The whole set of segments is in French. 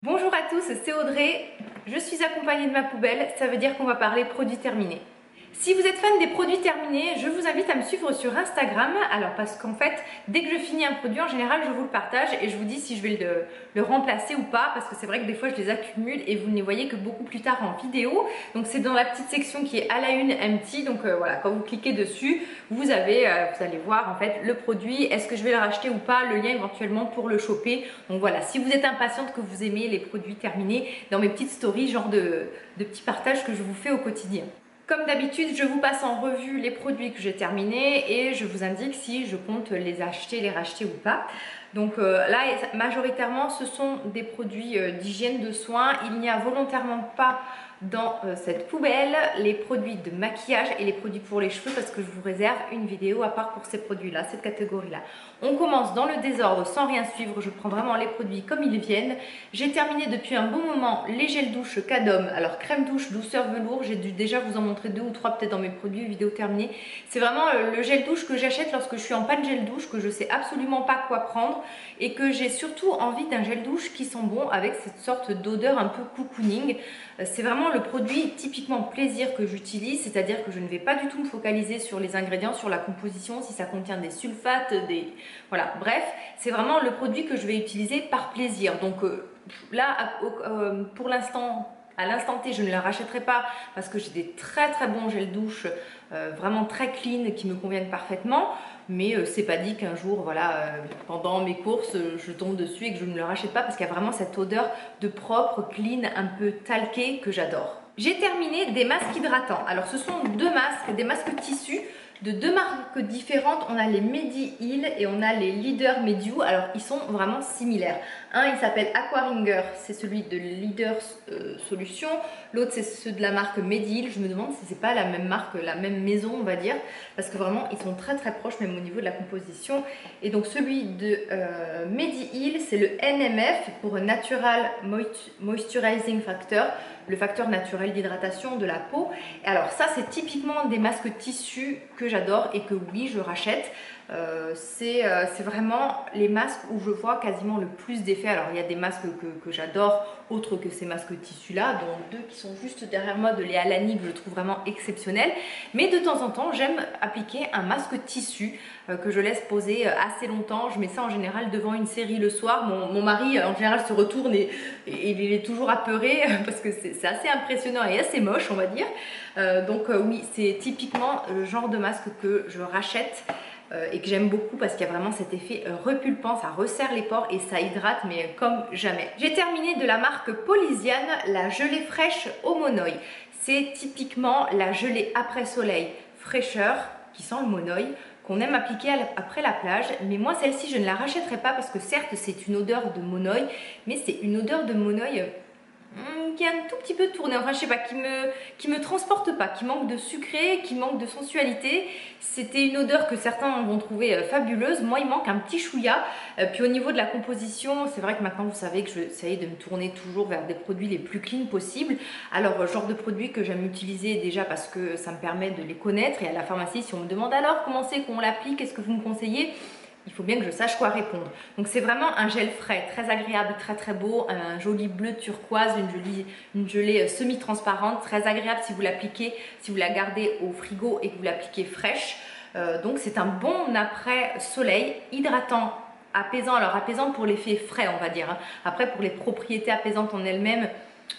Bonjour à tous, c'est Audrey. Je suis accompagnée de ma poubelle, ça veut dire qu'on va parler produits terminés. Si vous êtes fan des produits terminés, je vous invite à me suivre sur Instagram. Alors parce qu'en fait, dès que je finis un produit, en général, je vous le partage et je vous dis si je vais le remplacer ou pas. Parce que c'est vrai que des fois, je les accumule et vous ne les voyez que beaucoup plus tard en vidéo. Donc c'est dans la petite section qui est à la une empty. Donc voilà, quand vous cliquez dessus, vous allez voir en fait le produit. Est-ce que je vais le racheter ou pas? Le lien éventuellement pour le choper. Donc voilà, si vous êtes impatiente, que vous aimez les produits terminés, dans mes petites stories, genre de petits partages que je vous fais au quotidien. Comme d'habitude, je vous passe en revue les produits que j'ai terminés et je vous indique si je compte les acheter, les racheter ou pas. Donc là, majoritairement, ce sont des produits d'hygiène de soins. Il n'y a volontairement pas dans cette poubelle les produits de maquillage et les produits pour les cheveux parce que je vous réserve une vidéo à part pour ces produits-là, cette catégorie-là. On commence dans le désordre sans rien suivre, je prends vraiment les produits comme ils viennent. J'ai terminé depuis un bon moment les gels douche Cadom, alors crème douche, douceur velours, j'ai dû déjà vous en montrer 2 ou 3 peut-être dans mes produits vidéo terminés. C'est vraiment le gel douche que j'achète lorsque je suis en panne gel douche, que je sais absolument pas quoi prendre et que j'ai surtout envie d'un gel douche qui sent bon avec cette sorte d'odeur un peu cocooning. C'est vraiment le produit typiquement plaisir que j'utilise, c'est-à-dire que je ne vais pas du tout me focaliser sur les ingrédients, sur la composition, si ça contient des sulfates, voilà, bref, c'est vraiment le produit que je vais utiliser par plaisir. Donc là, pour l'instant, à l'instant T, je ne la rachèterai pas parce que j'ai des très bons gels douche, vraiment très clean, qui me conviennent parfaitement. Mais c'est pas dit qu'un jour, voilà, pendant mes courses, je tombe dessus et que je ne le rachète pas parce qu'il y a vraiment cette odeur de propre, clean, un peu talqué que j'adore. J'ai terminé des masques hydratants. Alors ce sont 2 masques, des masques tissus de 2 marques différentes. On a les Medi-Heal et on a les Leader Mediu. Alors ils sont vraiment similaires. Un il s'appelle Aquaringer, c'est celui de Leader Solution. L'autre c'est ceux de la marque Medi-Heal. Je me demande si c'est pas la même marque, la même maison on va dire. Parce que vraiment ils sont très proches même au niveau de la composition. Et donc celui de Medi-Heal c'est le NMF pour Natural Moisturizing Factor. Le facteur naturel d'hydratation de la peau. Et alors ça c'est typiquement des masques tissus que j'adore et que oui je rachète. C'est vraiment les masques où je vois quasiment le plus d'effets. Alors il y a des masques que j'adore autres que ces masques tissus là, dont 2 qui sont juste derrière moi de Léa Lani que je trouve vraiment exceptionnels. Mais de temps en temps j'aime appliquer un masque tissu que je laisse poser assez longtemps. Je mets ça en général devant une série le soir. Mon mari en général se retourne et il est toujours apeuré parce que c'est assez impressionnant et assez moche on va dire. Donc oui, c'est typiquement le genre de masque que je rachète et que j'aime beaucoup parce qu'il y a vraiment cet effet repulpant, ça resserre les pores et ça hydrate mais comme jamais. J'ai terminé de la marque Polysiane la gelée fraîche au monoï. C'est typiquement la gelée après soleil fraîcheur qui sent le monoï qu'on aime appliquer après la plage, mais moi celle-ci je ne la rachèterai pas parce que certes c'est une odeur de monoï, mais c'est une odeur de monoï qui est un tout petit peu tourné, enfin je sais pas, qui me transporte pas, qui manque de sucré, qui manque de sensualité. C'était une odeur que certains vont trouver fabuleuse, moi il manque un petit chouïa. Puis au niveau de la composition, c'est vrai que maintenant vous savez que j'essaye de me tourner toujours vers des produits les plus clean possibles. Alors genre de produits que j'aime utiliser déjà parce que ça me permet de les connaître, et à la pharmacie si on me demande alors comment c'est qu'on l'applique, qu'est-ce que vous me conseillez, il faut bien que je sache quoi répondre. Donc c'est vraiment un gel frais, très agréable, très beau, un joli bleu turquoise, une gelée semi-transparente, très agréable si vous l'appliquez, si vous la gardez au frigo et que vous l'appliquez fraîche. Donc c'est un bon après soleil, hydratant, apaisant. Alors apaisant pour l'effet frais on va dire, hein. Après pour les propriétés apaisantes en elles-mêmes,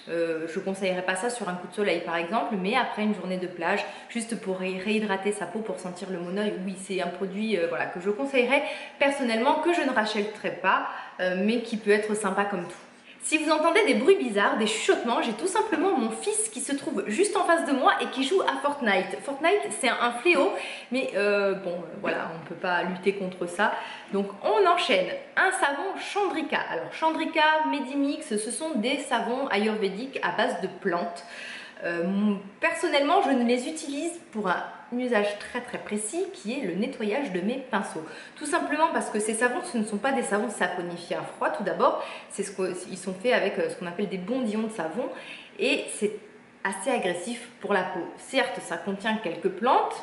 je ne conseillerais pas ça sur un coup de soleil par exemple, mais après une journée de plage, juste pour réhydrater sa peau, pour sentir le monoï, oui c'est un produit voilà, que je conseillerais personnellement, que je ne rachèterai pas, mais qui peut être sympa comme tout. Si vous entendez des bruits bizarres, des chuchotements, j'ai tout simplement mon fils qui se trouve juste en face de moi et qui joue à Fortnite. Fortnite c'est un fléau, mais voilà, on ne peut pas lutter contre ça. Donc on enchaîne. Un savon Chandrika. Alors Chandrika, Medimix, ce sont des savons ayurvédiques à base de plantes. Personnellement je ne les utilise pour un usage très précis qui est le nettoyage de mes pinceaux. Tout simplement parce que ces savons, ce ne sont pas des savons saponifiés à froid. Tout d'abord, ils sont faits avec ce qu'on appelle des bondillons de savon et c'est assez agressif pour la peau. Certes, ça contient quelques plantes,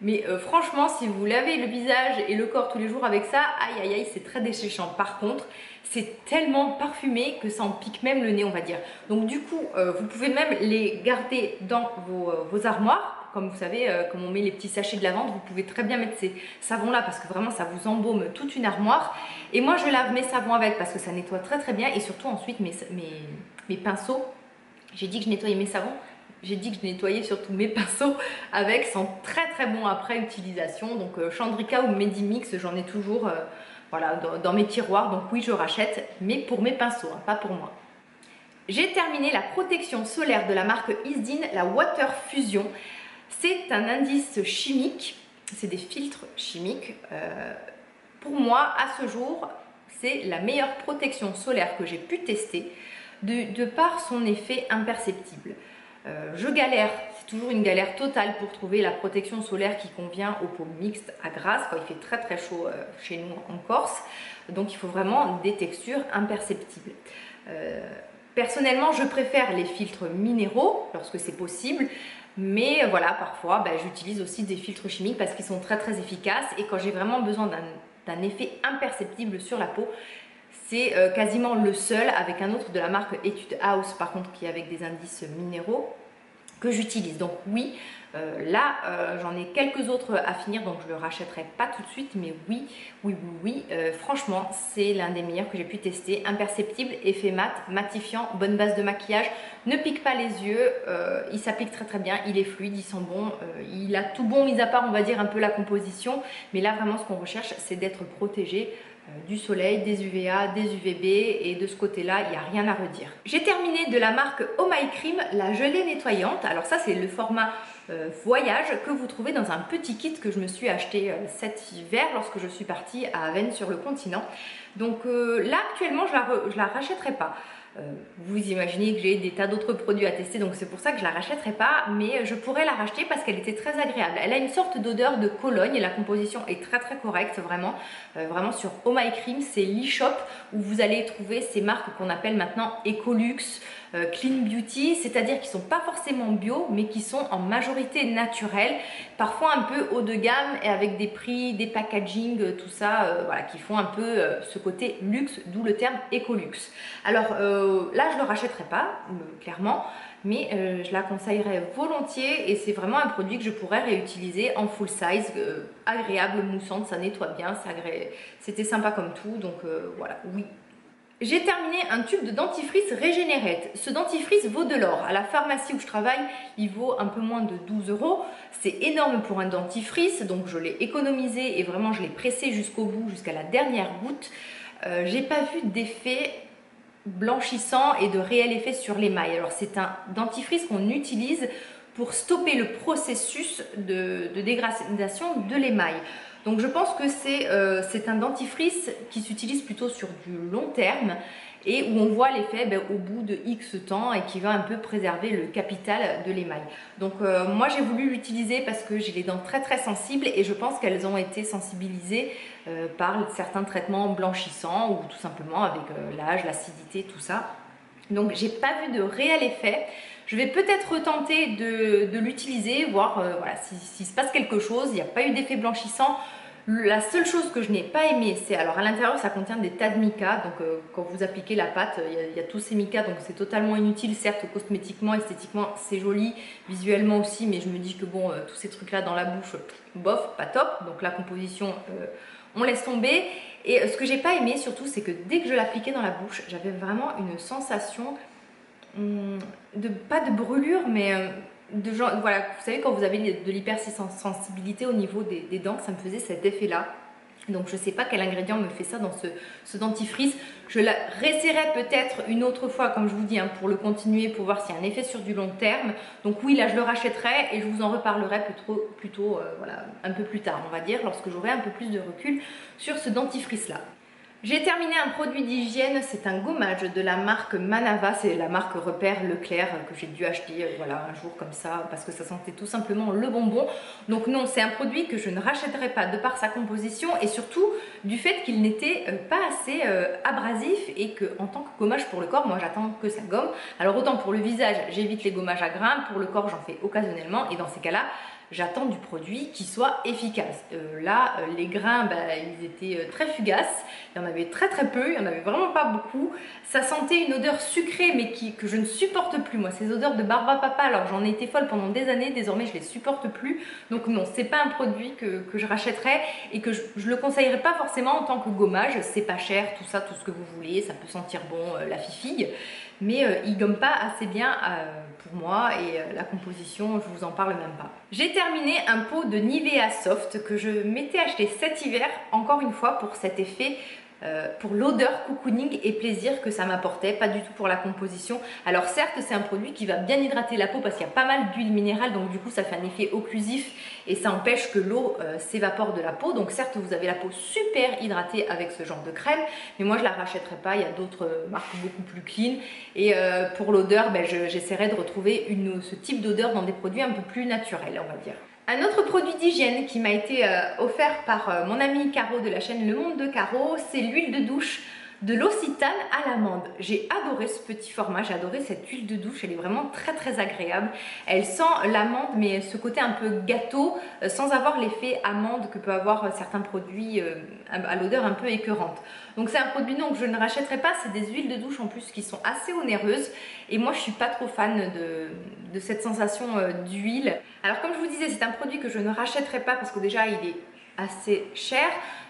Mais franchement, si vous lavez le visage et le corps tous les jours avec ça, aïe aïe aïe, c'est très desséchant. Par contre, c'est tellement parfumé que ça en pique même le nez, on va dire. Donc du coup, vous pouvez même les garder dans vos armoires. Comme vous savez, comme on met les petits sachets de lavande, vous pouvez très bien mettre ces savons-là parce que vraiment, ça vous embaume toute une armoire. Et moi, je lave mes savons avec parce que ça nettoie très très bien. Et surtout ensuite, mes pinceaux. J'ai dit que je nettoyais mes savons. J'ai dit que je nettoyais surtout mes pinceaux avec, sont très très bons après utilisation. Donc Chandrika ou Medimix, j'en ai toujours voilà, dans mes tiroirs. Donc oui, je rachète, mais pour mes pinceaux, hein, pas pour moi. J'ai terminé la protection solaire de la marque Isdin, la Water Fusion. C'est un indice chimique, c'est des filtres chimiques. Pour moi, à ce jour, c'est la meilleure protection solaire que j'ai pu tester de par son effet imperceptible. Je galère, c'est toujours une galère totale pour trouver la protection solaire qui convient aux peaux mixtes à grasse quand il fait très très chaud chez nous en Corse. Donc il faut vraiment des textures imperceptibles. Personnellement, je préfère les filtres minéraux lorsque c'est possible. Mais voilà, parfois, j'utilise aussi des filtres chimiques parce qu'ils sont très très efficaces. Et quand j'ai vraiment besoin d'un effet imperceptible sur la peau, c'est quasiment le seul, avec un autre de la marque Etude House, par contre, qui est avec des indices minéraux, que j'utilise. Donc oui, là, j'en ai quelques autres à finir, donc je ne le rachèterai pas tout de suite, mais oui, franchement, c'est l'un des meilleurs que j'ai pu tester. Imperceptible, effet mat, matifiant, bonne base de maquillage, ne pique pas les yeux, il s'applique très très bien, il est fluide, il sent bon, il a tout bon, mis à part, on va dire, un peu la composition, mais là, vraiment, ce qu'on recherche, c'est d'être protégé du soleil, des UVA, des UVB, et de ce côté-là, il n'y a rien à redire. J'ai terminé de la marque Oh My Cream, la gelée nettoyante. Alors ça, c'est le format voyage que vous trouvez dans un petit kit que je me suis acheté cet hiver lorsque je suis partie à Avène sur le continent. Donc là, actuellement, je la rachèterai pas. Vous imaginez que j'ai des tas d'autres produits à tester, donc c'est pour ça que je la rachèterai pas, mais je pourrais la racheter parce qu'elle était très agréable. Elle a une sorte d'odeur de Cologne et la composition est très très correcte, vraiment. Vraiment sur Oh My Cream, c'est l'e-shop où vous allez trouver ces marques qu'on appelle maintenant Ecolux, Clean Beauty, c'est-à-dire qui ne sont pas forcément bio, mais qui sont en majorité naturelles, parfois un peu haut de gamme et avec des prix, des packaging, tout ça, voilà, qui font un peu ce côté luxe, d'où le terme Ecolux. Alors là, je ne le rachèterai pas, clairement, mais je la conseillerais volontiers et c'est vraiment un produit que je pourrais réutiliser en full size, agréable, moussante, ça nettoie bien, c'était sympa comme tout, donc voilà, oui. J'ai terminé un tube de dentifrice Regenerate. Ce dentifrice vaut de l'or. À la pharmacie où je travaille, il vaut un peu moins de 12 €. C'est énorme pour un dentifrice, donc je l'ai économisé et vraiment je l'ai pressé jusqu'au bout, jusqu'à la dernière goutte. J'ai pas vu d'effet blanchissant et de réel effet sur l'émail. Alors c'est un dentifrice qu'on utilise pour stopper le processus de dégradation de l'émail. Donc je pense que c'est un dentifrice qui s'utilise plutôt sur du long terme et où on voit l'effet au bout de X temps et qui va un peu préserver le capital de l'émail. Donc moi j'ai voulu l'utiliser parce que j'ai les dents très très sensibles et je pense qu'elles ont été sensibilisées par certains traitements blanchissants ou tout simplement avec l'âge, l'acidité, tout ça. Donc j'ai pas vu de réel effet. Je vais peut-être retenter de l'utiliser, voir voilà, s'il se passe quelque chose. Il n'y a pas eu d'effet blanchissant. La seule chose que je n'ai pas aimé, c'est alors à l'intérieur ça contient des tas de mica, donc quand vous appliquez la pâte, il y a tous ces mica, donc c'est totalement inutile, certes cosmétiquement, esthétiquement c'est joli, visuellement aussi, mais je me dis que bon, tous ces trucs là dans la bouche, bof, pas top, donc la composition on laisse tomber. Et ce que j'ai pas aimé surtout, c'est que dès que je l'appliquais dans la bouche, j'avais vraiment une sensation pas de brûlure, mais de genre, voilà, vous savez quand vous avez de l'hypersensibilité au niveau des dents, ça me faisait cet effet là. Donc je sais pas quel ingrédient me fait ça dans ce dentifrice. Je la réessayerai peut-être une autre fois, comme je vous dis, hein, pour le continuer, pour voir s'il y a un effet sur du long terme. Donc oui, là je le rachèterai et je vous en reparlerai plutôt voilà, un peu plus tard, on va dire, lorsque j'aurai un peu plus de recul sur ce dentifrice là. J'ai terminé un produit d'hygiène, c'est un gommage de la marque Manava, c'est la marque repère Leclerc que j'ai dû acheter voilà, un jour comme ça parce que ça sentait tout simplement le bonbon. Donc non, c'est un produit que je ne rachèterai pas de par sa composition et surtout du fait qu'il n'était pas assez abrasif et que en tant que gommage pour le corps, moi j'attends que ça gomme. Alors autant pour le visage, j'évite les gommages à grains, pour le corps j'en fais occasionnellement et dans ces cas-là, j'attends du produit qui soit efficace. Là, les grains, ils étaient très fugaces, il y en avait très peu, il n'y en avait vraiment pas beaucoup. Ça sentait une odeur sucrée mais que je ne supporte plus, moi, ces odeurs de barbe à papa. Alors j'en ai été folle pendant des années, désormais je les supporte plus. Donc non, c'est pas un produit que je rachèterais et que je le conseillerais pas forcément en tant que gommage. C'est pas cher, tout ça, tout ce que vous voulez, ça peut sentir bon la fifille, mais il gomme pas assez bien pour moi, et la composition, je vous en parle même pas. J'ai terminé un pot de Nivea Soft que je m'étais acheté cet hiver, encore une fois pour cet effet, pour l'odeur cocooning et plaisir que ça m'apportait, pas du tout pour la composition. Alors certes, c'est un produit qui va bien hydrater la peau parce qu'il y a pas mal d'huile minérale, donc du coup ça fait un effet occlusif et ça empêche que l'eau s'évapore de la peau. Donc certes, vous avez la peau super hydratée avec ce genre de crème, mais moi je la rachèterai pas, il y a d'autres marques beaucoup plus clean. Et pour l'odeur, j'essaierai de retrouver ce type d'odeur dans des produits un peu plus naturels, on va dire. Un autre produit d'hygiène qui m'a été offert par mon amie Caro de la chaîne Le Monde de Caro, c'est l'huile de douche de l'Occitane à l'amande. J'ai adoré ce petit format, j'ai adoré cette huile de douche, elle est vraiment très agréable. Elle sent l'amande, mais ce côté un peu gâteau, sans avoir l'effet amande que peut avoir certains produits à l'odeur un peu écœurante. Donc c'est un produit non que je ne rachèterai pas, c'est des huiles de douche en plus qui sont assez onéreuses. Et moi je suis pas trop fan de cette sensation d'huile. Alors comme je vous disais, c'est un produit que je ne rachèterai pas parce que déjà il est assez cher.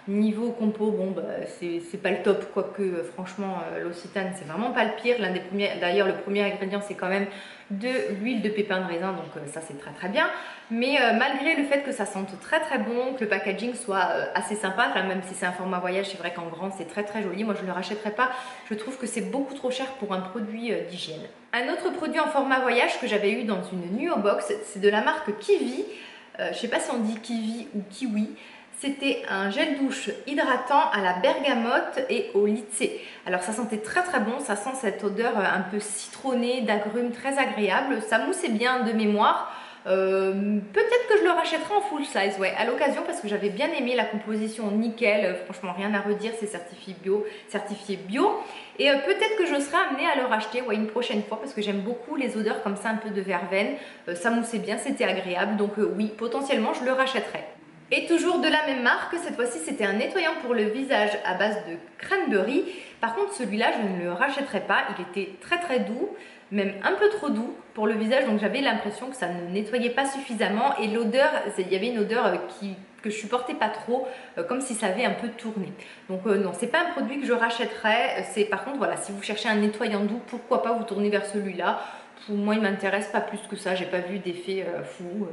Niveau compo, bon c'est pas le top, quoique franchement l'Occitane c'est vraiment pas le pire. L'un des premiers, d'ailleurs le premier ingrédient c'est quand même de l'huile de pépins de raisin, donc ça c'est très bien. Mais malgré le fait que ça sente très bon, que le packaging soit assez sympa, là, même si c'est un format voyage, c'est vrai qu'en grand c'est très joli. Moi je ne le rachèterai pas, je trouve que c'est beaucoup trop cher pour un produit d'hygiène. Un autre produit en format voyage que j'avais eu dans une Nuo Box, c'est de la marque Kiwi. Je sais pas si on dit Kiwi ou Kiwi. C'était un gel douche hydratant à la bergamote et au lycée. Alors ça sentait très bon, ça sent cette odeur un peu citronnée, d'agrumes, très agréable. Ça moussait bien de mémoire. Peut-être que je le rachèterai en full size, ouais, à l'occasion, parce que j'avais bien aimé la composition nickel. Franchement, rien à redire, c'est certifié bio. Et peut-être que je serai amenée à le racheter, ouais, une prochaine fois, parce que j'aime beaucoup les odeurs comme ça, un peu de verveine. Ça moussait bien, c'était agréable, donc oui, potentiellement, je le rachèterai. Et toujours de la même marque, cette fois-ci c'était un nettoyant pour le visage à base de cranberry. Par contre celui-là je ne le rachèterai pas, il était très doux, même un peu trop doux pour le visage, donc j'avais l'impression que ça ne nettoyait pas suffisamment et l'odeur, il y avait une odeur que je supportais pas trop, comme si ça avait un peu tourné. Donc non, c'est pas un produit que je rachèterais. C'est par contre voilà, si vous cherchez un nettoyant doux, pourquoi pas vous tourner vers celui-là. Pour moi, il m'intéresse pas plus que ça. J'ai pas vu d'effet fou.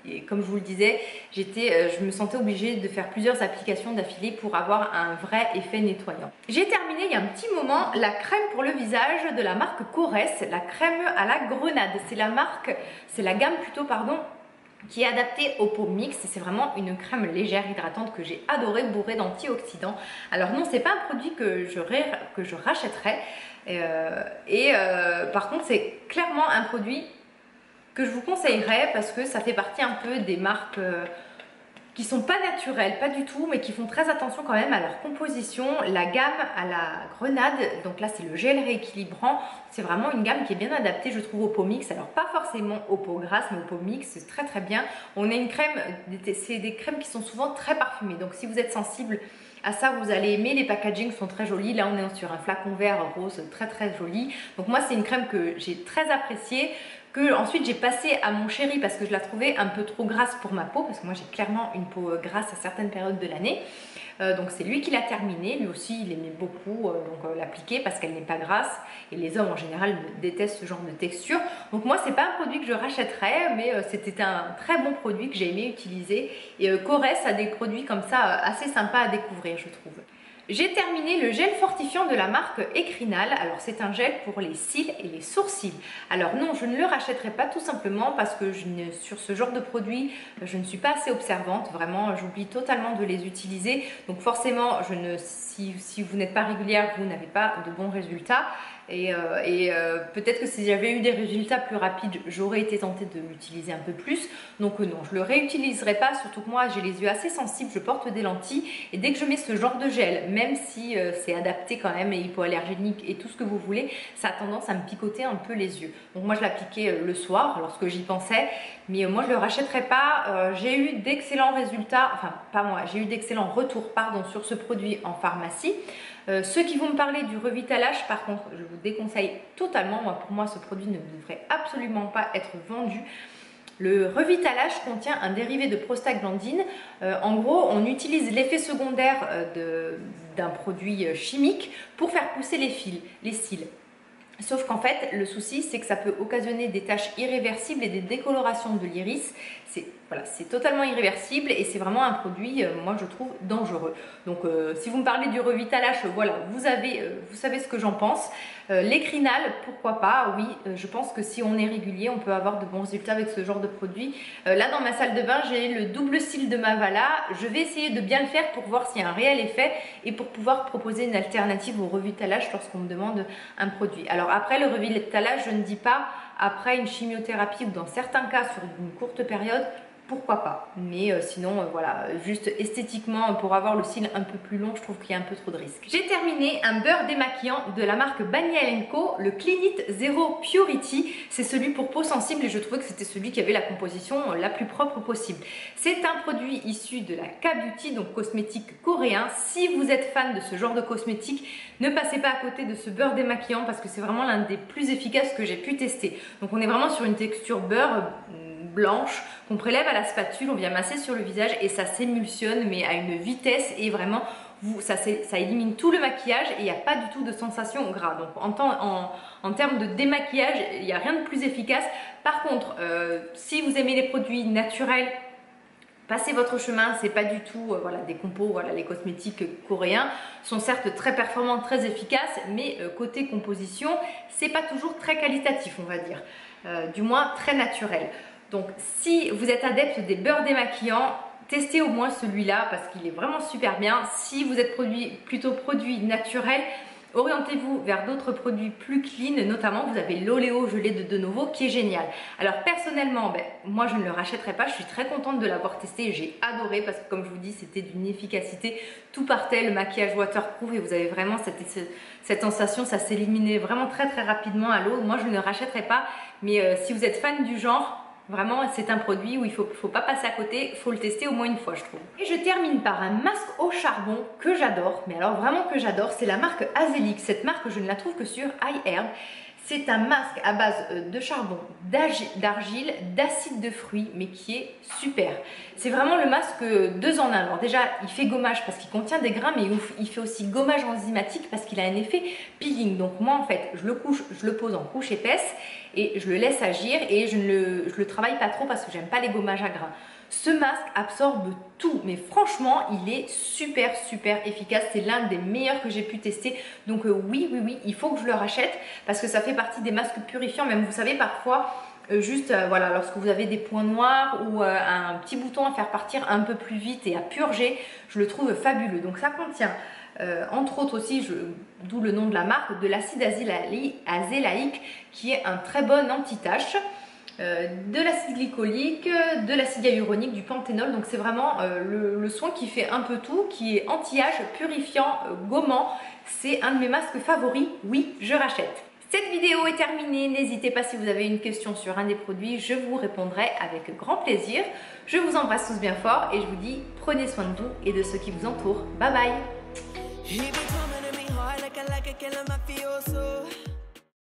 Et comme je vous le disais, je me sentais obligée de faire plusieurs applications d'affilée pour avoir un vrai effet nettoyant. J'ai terminé il y a un petit moment la crème pour le visage de la marque Corès, la crème à la grenade. C'est la gamme plutôt, pardon, qui est adaptée au peau mixte. C'est vraiment une crème légère, hydratante que j'ai adorée, bourrée d'antioxydants. Alors non, c'est pas un produit que je rachèterais. Par contre, c'est clairement un produit que je vous conseillerais parce que ça fait partie un peu des marques qui sont pas naturelles, pas du tout, mais qui font très attention quand même à leur composition. La gamme à la grenade, donc là c'est le gel rééquilibrant, c'est vraiment une gamme qui est bien adaptée je trouve aux peaux mixtes. Alors pas forcément aux peaux grasses, mais aux peaux mixtes, c'est très bien. On a une crème, c'est des crèmes qui sont souvent très parfumées, donc si vous êtes sensible à ça, vous allez aimer. Les packagings sont très jolis. Là, on est sur un flacon vert rose très joli. Donc moi, c'est une crème que j'ai très appréciée, que ensuite j'ai passée à mon chéri parce que je la trouvais un peu trop grasse pour ma peau, parce que moi j'ai clairement une peau grasse à certaines périodes de l'année. Donc c'est lui qui l'a terminée. Lui aussi, il aimait beaucoup l'appliquer parce qu'elle n'est pas grasse. Et les hommes en général détestent ce genre de texture. Donc moi, c'est pas un produit que je rachèterais, mais c'était un très bon produit que j'ai aimé utiliser. Et Corès a des produits comme ça assez sympas à découvrir, je trouve. J'ai terminé le gel fortifiant de la marque Ecrinal. Alors c'est un gel pour les cils et les sourcils. Alors non, je ne le rachèterai pas tout simplement parce que sur ce genre de produit, je ne suis pas assez observante. Vraiment, j'oublie totalement de les utiliser. Donc forcément, si vous n'êtes pas régulière, vous n'avez pas de bons résultats. et peut-être que si j'avais eu des résultats plus rapides, j'aurais été tentée de l'utiliser un peu plus. Donc non, je le réutiliserai pas, surtout que moi j'ai les yeux assez sensibles, je porte des lentilles et dès que je mets ce genre de gel, même si c'est adapté quand même et hypoallergénique et tout ce que vous voulez, ça a tendance à me picoter un peu les yeux. Donc moi je l'appliquais le soir lorsque j'y pensais, mais moi je le rachèterai pas. J'ai eu d'excellents résultats, enfin pas moi, j'ai eu d'excellents retours sur ce produit en pharmacie. Ceux qui vont me parler du revitalage, par contre, je vous déconseille totalement. Pour moi, ce produit ne devrait absolument pas être vendu. Le revitalage contient un dérivé de prostaglandine. En gros, on utilise l'effet secondaire d'un produit chimique pour faire pousser les cils. Sauf qu'en fait, le souci, c'est que ça peut occasionner des taches irréversibles et des décolorations de l'iris. C'est totalement irréversible et c'est vraiment un produit, moi je trouve, dangereux. Donc si vous me parlez du revitalage, voilà, vous savez ce que j'en pense. L'écrinal, pourquoi pas, oui, je pense que si on est régulier, on peut avoir de bons résultats avec ce genre de produit. Là, dans ma salle de bain, j'ai le double cil de Mavala. Je vais essayer de bien le faire pour voir s'il y a un réel effet et pour pouvoir proposer une alternative au revitalage lorsqu'on me demande un produit. Alors après, le revitalage, je ne dis pas après une chimiothérapie ou dans certains cas sur une courte période, pourquoi pas. Mais sinon, voilà, juste esthétiquement, pour avoir le cil un peu plus long, je trouve qu'il y a un peu trop de risques. J'ai terminé un beurre démaquillant de la marque Banial & Co, le Clinit Zero Purity. C'est celui pour peau sensible et je trouvais que c'était celui qui avait la composition la plus propre possible. C'est un produit issu de la K-Beauty, donc cosmétique coréen. Si vous êtes fan de ce genre de cosmétique, ne passez pas à côté de ce beurre démaquillant parce que c'est vraiment l'un des plus efficaces que j'ai pu tester. Donc on est vraiment sur une texture beurre blanche qu'on prélève à la spatule, on vient masser sur le visage et ça s'émulsionne mais à une vitesse et vraiment ça élimine tout le maquillage et il n'y a pas du tout de sensation gras. Donc en termes de démaquillage, il n'y a rien de plus efficace. Par contre, si vous aimez les produits naturels, passez votre chemin, c'est pas du tout des compos, les cosmétiques coréens sont certes très performants, très efficaces, mais côté composition, c'est pas toujours très qualitatif, on va dire, du moins très naturel. Donc si vous êtes adepte des beurres démaquillants, testez au moins celui-là parce qu'il est vraiment super bien. Si vous êtes plutôt produit naturel, orientez-vous vers d'autres produits plus clean, notamment vous avez l'Oléo gelé de Denovo qui est génial. Alors personnellement, moi je ne le rachèterai pas, je suis très contente de l'avoir testé, j'ai adoré parce que comme je vous dis, c'était d'une efficacité, tout partait, le maquillage waterproof et vous avez vraiment cette sensation, ça s'éliminait vraiment très rapidement à l'eau. Moi je ne le rachèterai pas, mais si vous êtes fan du genre, vraiment, c'est un produit où il ne faut pas passer à côté, il faut le tester au moins une fois, je trouve. Et je termine par un masque au charbon que j'adore, mais alors vraiment que j'adore, c'est la marque Azelix. Cette marque, je ne la trouve que sur iHerb. C'est un masque à base de charbon, d'argile, d'acide de fruits, mais qui est super. C'est vraiment le masque 2 en 1. Alors déjà, il fait gommage parce qu'il contient des grains, mais il fait aussi gommage enzymatique parce qu'il a un effet peeling. Donc moi, en fait, je le pose en couche épaisse et je le laisse agir et je le travaille pas trop parce que j'aime pas les gommages à grains. Ce masque absorbe tout, mais franchement, il est super efficace. C'est l'un des meilleurs que j'ai pu tester. Donc oui, il faut que je le rachète parce que ça fait partie des masques purifiants. Même vous savez, parfois, lorsque vous avez des points noirs ou un petit bouton à faire partir un peu plus vite et à purger, je le trouve fabuleux. Donc ça contient entre autres aussi, d'où le nom de la marque, de l'acide azélaïque qui est un très bon anti-tache. De l'acide glycolique, de l'acide hyaluronique, du panthénol. Donc c'est vraiment le soin qui fait un peu tout, qui est anti-âge, purifiant, gommant. C'est un de mes masques favoris. Oui, je rachète. Cette vidéo est terminée. N'hésitez pas si vous avez une question sur un des produits, je vous répondrai avec grand plaisir. Je vous embrasse tous bien fort et je vous dis prenez soin de vous et de ceux qui vous entourent. Bye bye.